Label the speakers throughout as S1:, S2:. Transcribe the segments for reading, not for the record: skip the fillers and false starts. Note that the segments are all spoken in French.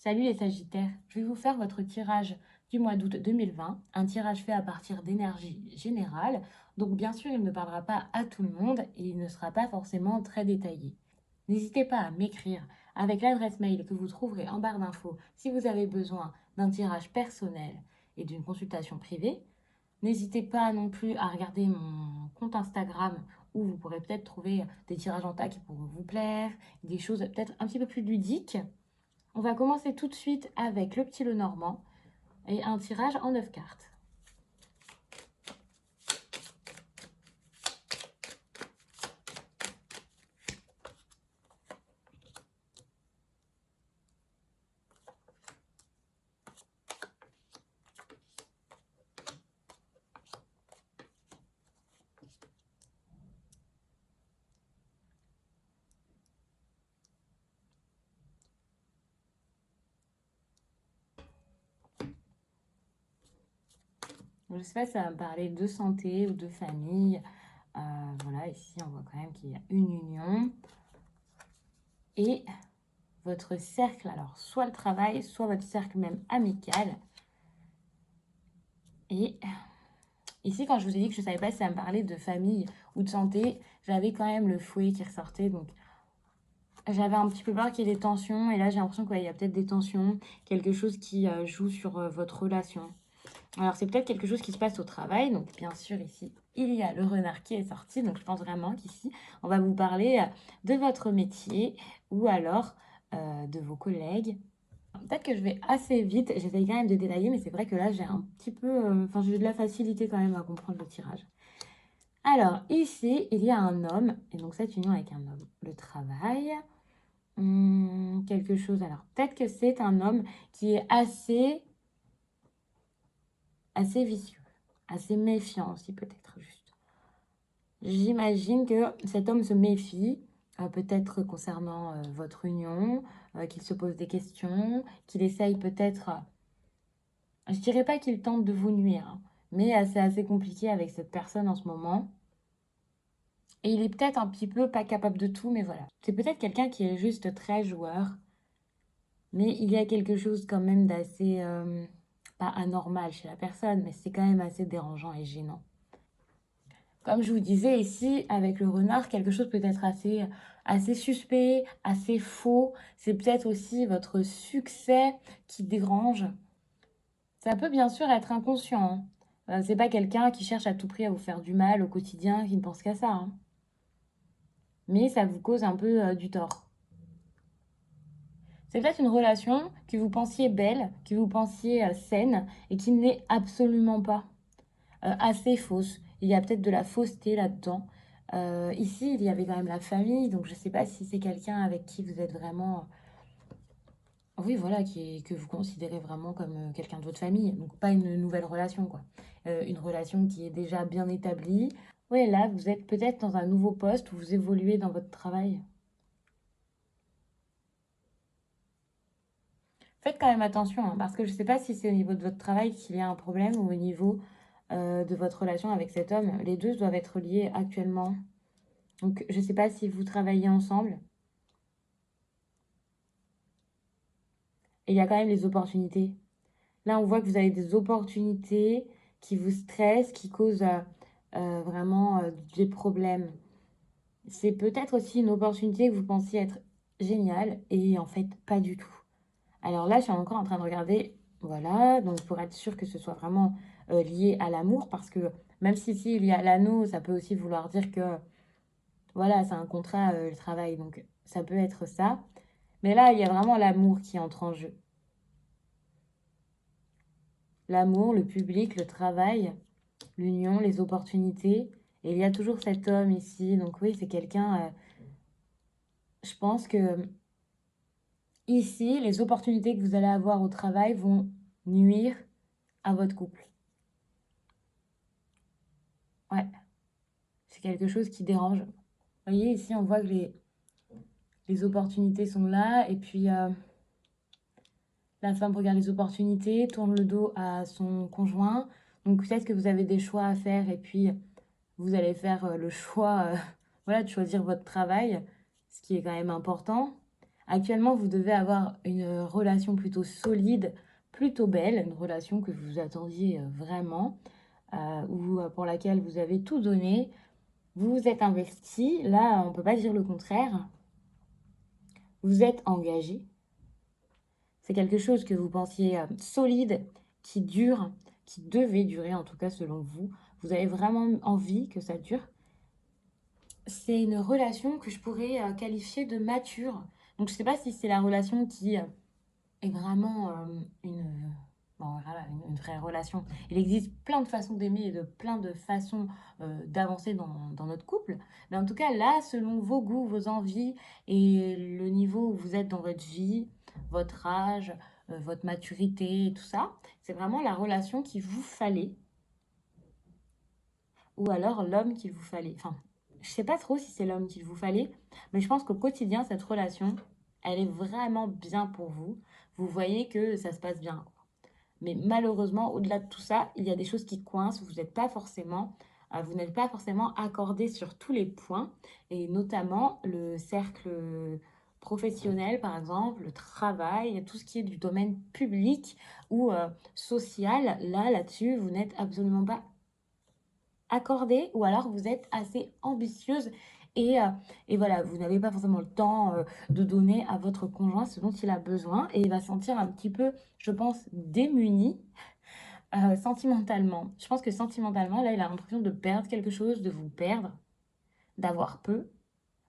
S1: Salut les Sagittaires, je vais vous faire votre tirage du mois d'août 2020, un tirage fait à partir d'énergie générale, donc bien sûr il ne parlera pas à tout le monde et il ne sera pas forcément très détaillé. N'hésitez pas à m'écrire avec l'adresse mail que vous trouverez en barre d'infos si vous avez besoin d'un tirage personnel et d'une consultation privée. N'hésitez pas non plus à regarder mon compte Instagram où vous pourrez peut-être trouver des tirages en tas qui pourront vous plaire, des choses peut-être un petit peu plus ludiques. On va commencer tout de suite avec le petit Lenormand et un tirage en 9 cartes. Je ne sais pas si ça va me parler de santé ou de famille. Voilà, ici on voit quand même qu'il y a une union. Et votre cercle, alors soit le travail, soit votre cercle même amical. Et ici, quand je vous ai dit que je ne savais pas si ça me parlait de famille ou de santé, j'avais quand même le fouet qui ressortait. Donc j'avais un petit peu peur qu'il y ait des tensions. Et là, j'ai l'impression qu'il y a peut-être des tensions, quelque chose qui joue sur votre relation. Alors, c'est peut-être quelque chose qui se passe au travail. Donc, bien sûr, ici, il y a le renard qui est sorti. Donc, je pense vraiment qu'ici, on va vous parler de votre métier ou alors de vos collègues. Peut-être que je vais assez vite. J'essaye quand même de détailler, mais c'est vrai que là, j'ai un petit peu... Enfin, j'ai de la facilité quand même à comprendre le tirage. Alors, ici, il y a un homme. Et donc, cette union avec un homme. Le travail. Quelque chose. Alors, peut-être que c'est un homme qui est assez vicieux, assez méfiant aussi peut-être juste. J'imagine que cet homme se méfie, peut-être concernant votre union, qu'il se pose des questions, qu'il essaye peut-être, je dirais pas qu'il tente de vous nuire, hein, mais c'est assez compliqué avec cette personne en ce moment. Et il est peut-être un petit peu pas capable de tout, mais voilà. C'est peut-être quelqu'un qui est juste très joueur, mais il y a quelque chose quand même d'assez, pas anormal chez la personne, mais c'est quand même assez dérangeant et gênant. Comme je vous disais ici, avec le renard, quelque chose peut être assez suspect, assez faux. C'est peut-être aussi votre succès qui dérange. Ça peut bien sûr être inconscient, hein. C'est pas quelqu'un qui cherche à tout prix à vous faire du mal au quotidien, qui ne pense qu'à ça, hein. Mais ça vous cause un peu du tort. C'est peut-être une relation que vous pensiez belle, que vous pensiez saine, et qui n'est absolument pas. Assez fausse. Il y a peut-être de la fausseté là-dedans. Ici, il y avait quand même la famille, donc je ne sais pas si c'est quelqu'un avec qui vous êtes vraiment... Oui, voilà, que vous considérez vraiment comme quelqu'un de votre famille. Donc pas une nouvelle relation, quoi. Une relation qui est déjà bien établie. Oui, là, vous êtes peut-être dans un nouveau poste où vous évoluez dans votre travail. Faites quand même attention, hein, parce que je ne sais pas si c'est au niveau de votre travail qu'il y a un problème ou au niveau de votre relation avec cet homme. Les deux doivent être liés actuellement. Donc, je ne sais pas si vous travaillez ensemble. Et il y a quand même les opportunités. Là, on voit que vous avez des opportunités qui vous stressent, qui causent vraiment des problèmes. C'est peut-être aussi une opportunité que vous pensiez être géniale et en fait, pas du tout. Alors là, je suis encore en train de regarder, voilà, donc pour être sûr que ce soit vraiment lié à l'amour, parce que même si ici il y a l'anneau, ça peut aussi vouloir dire que, voilà, c'est un contrat, le travail, donc ça peut être ça. Mais là, il y a vraiment l'amour qui entre en jeu. L'amour, le public, le travail, l'union, les opportunités. Et il y a toujours cet homme ici. Donc oui, c'est quelqu'un, je pense que ici, les opportunités que vous allez avoir au travail vont nuire à votre couple. Ouais, c'est quelque chose qui dérange. Vous voyez, ici, on voit que les opportunités sont là. Et puis, la femme regarde les opportunités, tourne le dos à son conjoint. Donc peut-être que vous avez des choix à faire et puis vous allez faire le choix voilà, de choisir votre travail, ce qui est quand même important. Actuellement, vous devez avoir une relation plutôt solide, plutôt belle, une relation que vous attendiez vraiment, ou pour laquelle vous avez tout donné. Vous vous êtes investi. Là, on ne peut pas dire le contraire. Vous êtes engagé. C'est quelque chose que vous pensiez solide, qui dure, qui devait durer, en tout cas selon vous. Vous avez vraiment envie que ça dure. C'est une relation que je pourrais qualifier de mature. Donc, je ne sais pas si c'est la relation qui est vraiment bon, voilà, une vraie relation. Il existe plein de façons d'aimer et de plein de façons d'avancer dans notre couple. Mais en tout cas, là, selon vos goûts, vos envies et le niveau où vous êtes dans votre vie, votre âge, votre maturité et tout ça, c'est vraiment la relation qu'il vous fallait ou alors l'homme qu'il vous fallait. Enfin, je sais pas trop si c'est l'homme qu'il vous fallait, mais je pense qu'au quotidien, cette relation, elle est vraiment bien pour vous. Vous voyez que ça se passe bien. Mais malheureusement, au-delà de tout ça, il y a des choses qui coincent. Vous n'êtes pas forcément accordé sur tous les points, et notamment le cercle professionnel, par exemple, le travail, tout ce qui est du domaine public ou social. Là-dessus, vous n'êtes absolument pas accordé, ou alors vous êtes assez ambitieuse et, euh, et voilà, vous n'avez pas forcément le temps de donner à votre conjoint ce dont il a besoin et il va se sentir un petit peu, je pense, démuni sentimentalement. Je pense que sentimentalement, là, il a l'impression de perdre quelque chose, de vous perdre, d'avoir peu,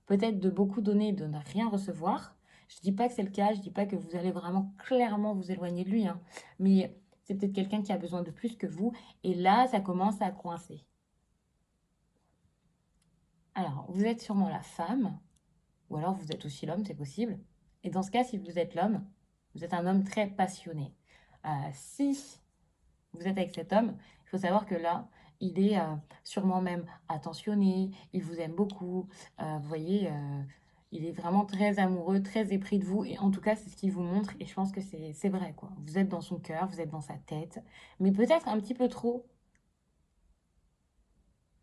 S1: peut-être de beaucoup donner et de ne rien recevoir. Je dis pas que c'est le cas, je dis pas que vous allez vraiment clairement vous éloigner de lui, hein, mais c'est peut-être quelqu'un qui a besoin de plus que vous et là, ça commence à coincer. Alors, vous êtes sûrement la femme, ou alors vous êtes aussi l'homme, c'est possible. Et dans ce cas, si vous êtes l'homme, vous êtes un homme très passionné. Si vous êtes avec cet homme, il faut savoir que là, il est sûrement même attentionné, il vous aime beaucoup. Vous voyez, il est vraiment très amoureux, très épris de vous. Et en tout cas, c'est ce qu'il vous montre. Et je pense que c'est vrai, quoi. Vous êtes dans son cœur, vous êtes dans sa tête. Mais peut-être un petit peu trop.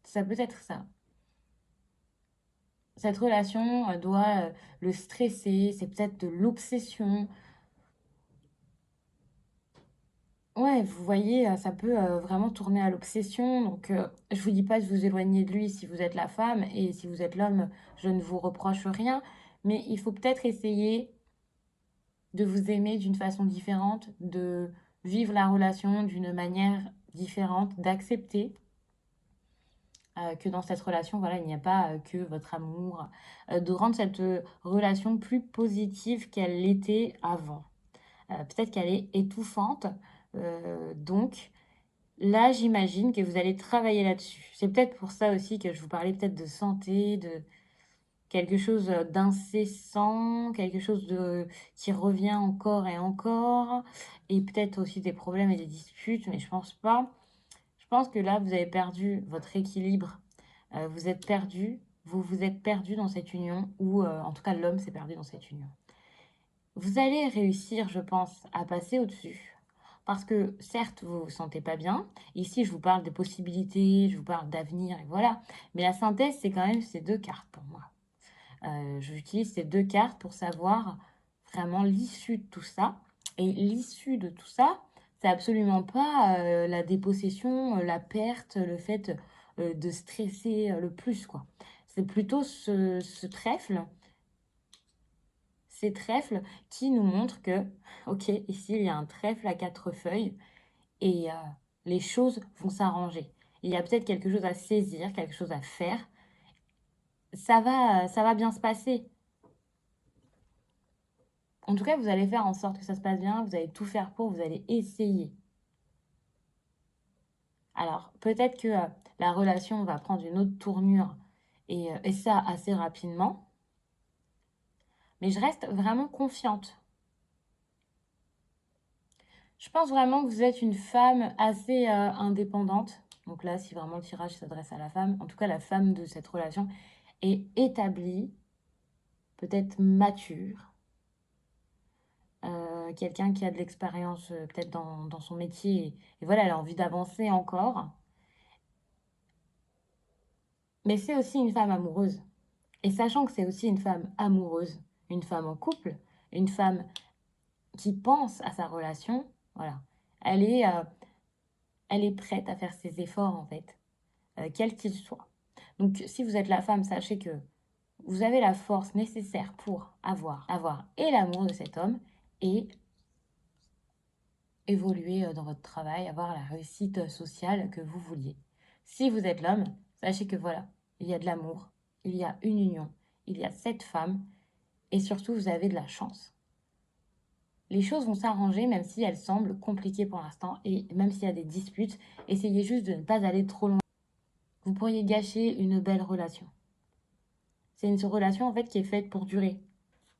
S1: Ça peut être ça. Cette relation doit le stresser, c'est peut-être de l'obsession. Ouais, vous voyez, ça peut vraiment tourner à l'obsession. Donc, je vous dis pas de vous éloigner de lui si vous êtes la femme et si vous êtes l'homme, je ne vous reproche rien. Mais il faut peut-être essayer de vous aimer d'une façon différente, de vivre la relation d'une manière différente, d'accepter que dans cette relation, voilà, il n'y a pas que votre amour, de rendre cette relation plus positive qu'elle l'était avant. Peut-être qu'elle est étouffante, donc là, j'imagine que vous allez travailler là-dessus. C'est peut-être pour ça aussi que je vous parlais peut-être de santé, de quelque chose d'incessant, quelque chose de qui revient encore et encore, et peut-être aussi des problèmes et des disputes, mais je pense pas. Je pense que là, vous avez perdu votre équilibre. Vous êtes perdu, vous vous êtes perdu dans cette union, ou en tout cas l'homme s'est perdu dans cette union. Vous allez réussir, je pense, à passer au-dessus. Parce que certes, vous ne vous sentez pas bien. Ici, je vous parle de possibilités, je vous parle d'avenir, et voilà. Mais la synthèse, c'est quand même ces deux cartes pour moi. J'utilise ces deux cartes pour savoir vraiment l'issue de tout ça. Et l'issue de tout ça, c'est absolument pas la dépossession, la perte, le fait de stresser le plus, quoi. C'est plutôt ce trèfle, ces trèfles qui nous montrent que, ok, ici il y a un trèfle à quatre feuilles et les choses vont s'arranger. Il y a peut-être quelque chose à saisir, quelque chose à faire. Ça va bien se passer. En tout cas, vous allez faire en sorte que ça se passe bien, vous allez tout faire pour, vous allez essayer. Alors, peut-être que la relation va prendre une autre tournure et ça assez rapidement, mais je reste vraiment confiante. Je pense vraiment que vous êtes une femme assez indépendante. Donc là, si vraiment le tirage s'adresse à la femme, en tout cas la femme de cette relation est établie, peut-être mature, quelqu'un qui a de l'expérience peut-être dans son métier et voilà, elle a envie d'avancer encore. Mais c'est aussi une femme amoureuse. Et sachant que c'est aussi une femme amoureuse, une femme en couple, une femme qui pense à sa relation, voilà, elle est prête à faire ses efforts en fait, quels qu'ils soient. Donc si vous êtes la femme, sachez que vous avez la force nécessaire pour avoir et l'amour de cet homme et évoluer dans votre travail, avoir la réussite sociale que vous vouliez. Si vous êtes l'homme, sachez que voilà, il y a de l'amour, il y a une union, il y a 7 femmes et surtout vous avez de la chance. Les choses vont s'arranger même si elles semblent compliquées pour l'instant et même s'il y a des disputes, essayez juste de ne pas aller trop loin. Vous pourriez gâcher une belle relation. C'est une relation en fait qui est faite pour durer.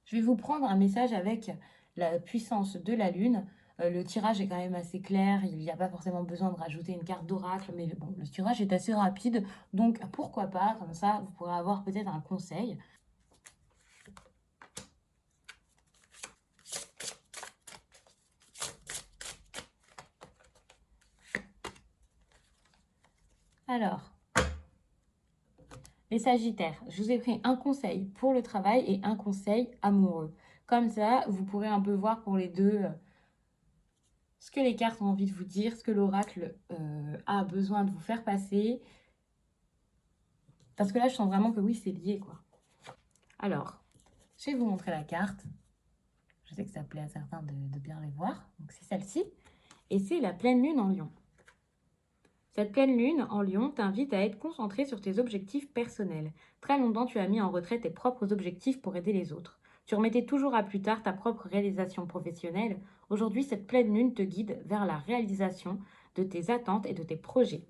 S1: Je vais vous prendre un message avec la puissance de la lune. Le tirage est quand même assez clair, il n'y a pas forcément besoin de rajouter une carte d'oracle, mais bon, le tirage est assez rapide, donc pourquoi pas, comme ça vous pourrez avoir peut-être un conseil. Alors, les Sagittaires, je vous ai pris un conseil pour le travail et un conseil amoureux. Comme ça, vous pourrez un peu voir pour les deux ce que les cartes ont envie de vous dire, ce que l'oracle a besoin de vous faire passer. Parce que là, je sens vraiment que oui, c'est lié, quoi. Alors, je vais vous montrer la carte. Je sais que ça plaît à certains de bien les voir. Donc, c'est celle-ci. Et c'est la pleine lune en Lion. Cette pleine lune en Lion t'invite à être concentré sur tes objectifs personnels. Très longtemps, tu as mis en retrait tes propres objectifs pour aider les autres. Tu remettais toujours à plus tard ta propre réalisation professionnelle. Aujourd'hui, cette pleine lune te guide vers la réalisation de tes attentes et de tes projets.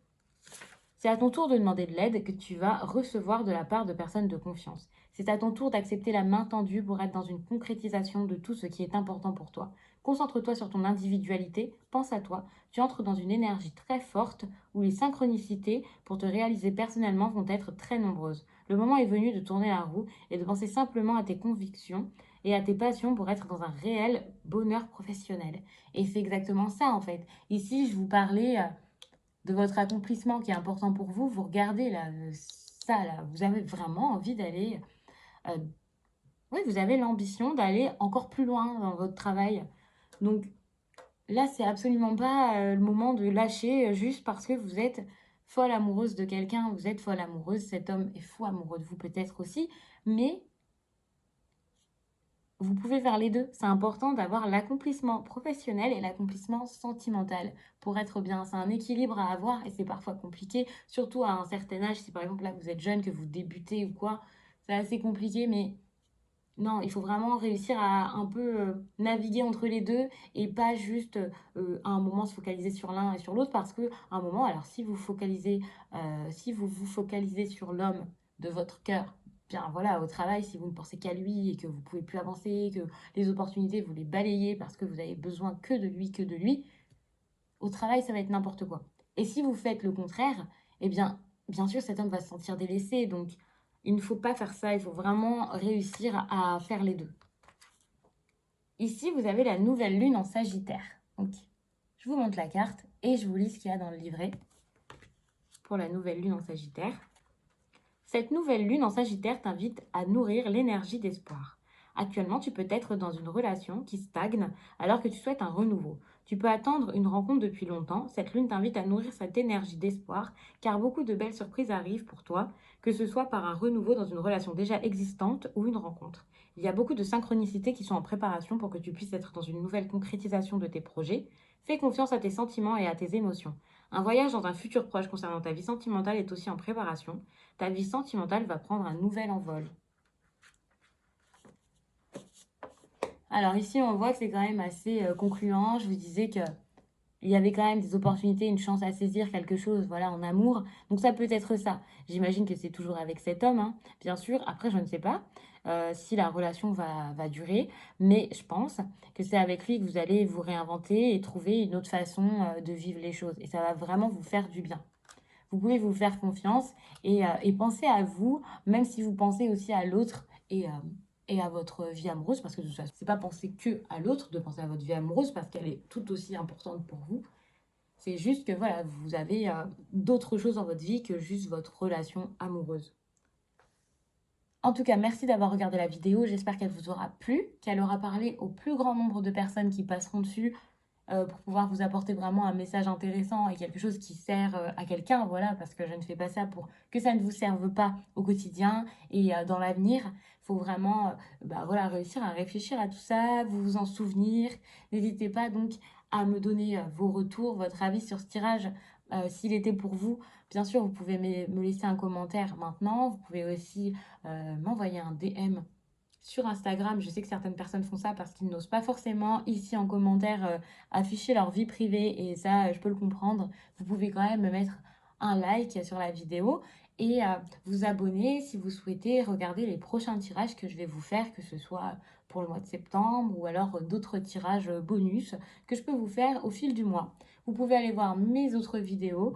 S1: C'est à ton tour de demander de l'aide que tu vas recevoir de la part de personnes de confiance. C'est à ton tour d'accepter la main tendue pour être dans une concrétisation de tout ce qui est important pour toi. Concentre-toi sur ton individualité, pense à toi. Tu entres dans une énergie très forte où les synchronicités pour te réaliser personnellement vont être très nombreuses. Le moment est venu de tourner la roue et de penser simplement à tes convictions et à tes passions pour être dans un réel bonheur professionnel. Et c'est exactement ça en fait. Ici, je vous parlais de votre accomplissement qui est important pour vous, vous regardez là, ça là, vous avez vraiment envie d'aller, euh, oui, vous avez l'ambition d'aller encore plus loin dans votre travail. Donc là, c'est absolument pas le moment de lâcher juste parce que vous êtes folle amoureuse de quelqu'un, vous êtes folle amoureuse, cet homme est fou amoureux de vous peut-être aussi, mais vous pouvez faire les deux. C'est important d'avoir l'accomplissement professionnel et l'accomplissement sentimental pour être bien. C'est un équilibre à avoir et c'est parfois compliqué, surtout à un certain âge. Si par exemple là vous êtes jeune, que vous débutez ou quoi, c'est assez compliqué, mais non, il faut vraiment réussir à un peu naviguer entre les deux et pas juste à un moment se focaliser sur l'un et sur l'autre parce que à un moment, alors si vous vous focalisez sur l'homme de votre cœur, bien voilà, au travail, si vous ne pensez qu'à lui et que vous pouvez plus avancer, que les opportunités vous les balayez parce que vous avez besoin que de lui, au travail, ça va être n'importe quoi. Et si vous faites le contraire, eh bien sûr, cet homme va se sentir délaissé. Donc, il ne faut pas faire ça. Il faut vraiment réussir à faire les deux. Ici, vous avez la nouvelle lune en Sagittaire. Donc, je vous montre la carte et je vous lis ce qu'il y a dans le livret pour la nouvelle lune en Sagittaire. Cette nouvelle lune en Sagittaire t'invite à nourrir l'énergie d'espoir. Actuellement, tu peux être dans une relation qui stagne alors que tu souhaites un renouveau. Tu peux attendre une rencontre depuis longtemps. Cette lune t'invite à nourrir cette énergie d'espoir car beaucoup de belles surprises arrivent pour toi, que ce soit par un renouveau dans une relation déjà existante ou une rencontre. Il y a beaucoup de synchronicités qui sont en préparation pour que tu puisses être dans une nouvelle concrétisation de tes projets. Fais confiance à tes sentiments et à tes émotions. Un voyage dans un futur proche concernant ta vie sentimentale est aussi en préparation. Ta vie sentimentale va prendre un nouvel envol. Alors ici, on voit que c'est quand même assez concluant. Je vous disais que il y avait quand même des opportunités, une chance à saisir quelque chose, voilà, en amour. Donc ça peut être ça. J'imagine que c'est toujours avec cet homme, hein, bien sûr. Après, je ne sais pas si la relation va durer, mais je pense que c'est avec lui que vous allez vous réinventer et trouver une autre façon de vivre les choses. Et ça va vraiment vous faire du bien. Vous pouvez vous faire confiance et penser à vous, même si vous pensez aussi à l'autre et à votre vie amoureuse, parce que c'est pas penser que à l'autre, de penser à votre vie amoureuse, parce qu'elle est tout aussi importante pour vous. C'est juste que voilà, vous avez d'autres choses dans votre vie que juste votre relation amoureuse. En tout cas, merci d'avoir regardé la vidéo. J'espère qu'elle vous aura plu, qu'elle aura parlé au plus grand nombre de personnes qui passeront dessus pour pouvoir vous apporter vraiment un message intéressant et quelque chose qui sert à quelqu'un, voilà, parce que je ne fais pas ça pour que ça ne vous serve pas au quotidien et dans l'avenir. Il faut vraiment bah, voilà, réussir à réfléchir à tout ça, vous vous en souvenir. N'hésitez pas donc à me donner vos retours, votre avis sur ce tirage, s'il était pour vous. Bien sûr, vous pouvez me laisser un commentaire maintenant. Vous pouvez aussi m'envoyer un DM sur Instagram. Je sais que certaines personnes font ça parce qu'ils n'osent pas forcément ici en commentaire afficher leur vie privée et ça, je peux le comprendre. Vous pouvez quand même me mettre un like sur la vidéo et vous abonner si vous souhaitez regarder les prochains tirages que je vais vous faire, que ce soit pour le mois de septembre ou alors d'autres tirages bonus que je peux vous faire au fil du mois. Vous pouvez aller voir mes autres vidéos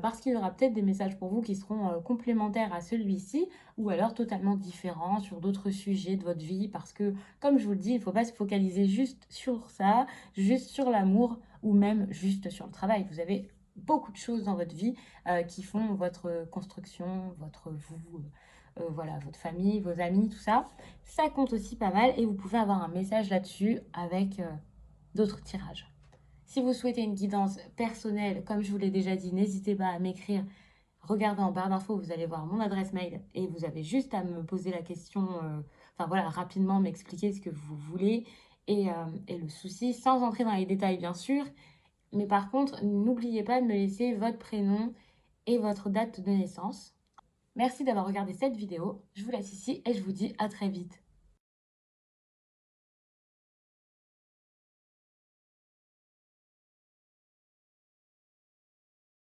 S1: parce qu'il y aura peut-être des messages pour vous qui seront complémentaires à celui-ci ou alors totalement différents sur d'autres sujets de votre vie parce que, comme je vous le dis, il ne faut pas se focaliser juste sur ça, juste sur l'amour ou même juste sur le travail. Vous avez beaucoup de choses dans votre vie qui font votre construction, votre vous, voilà, votre famille, vos amis, tout ça. Ça compte aussi pas mal et vous pouvez avoir un message là-dessus avec d'autres tirages. Si vous souhaitez une guidance personnelle, comme je vous l'ai déjà dit, n'hésitez pas à m'écrire. Regardez en barre d'infos, vous allez voir mon adresse mail et vous avez juste à me poser la question, enfin voilà, rapidement m'expliquer ce que vous voulez et le souci, sans entrer dans les détails bien sûr. Mais par contre, n'oubliez pas de me laisser votre prénom et votre date de naissance. Merci d'avoir regardé cette vidéo. Je vous laisse ici et je vous dis à très vite.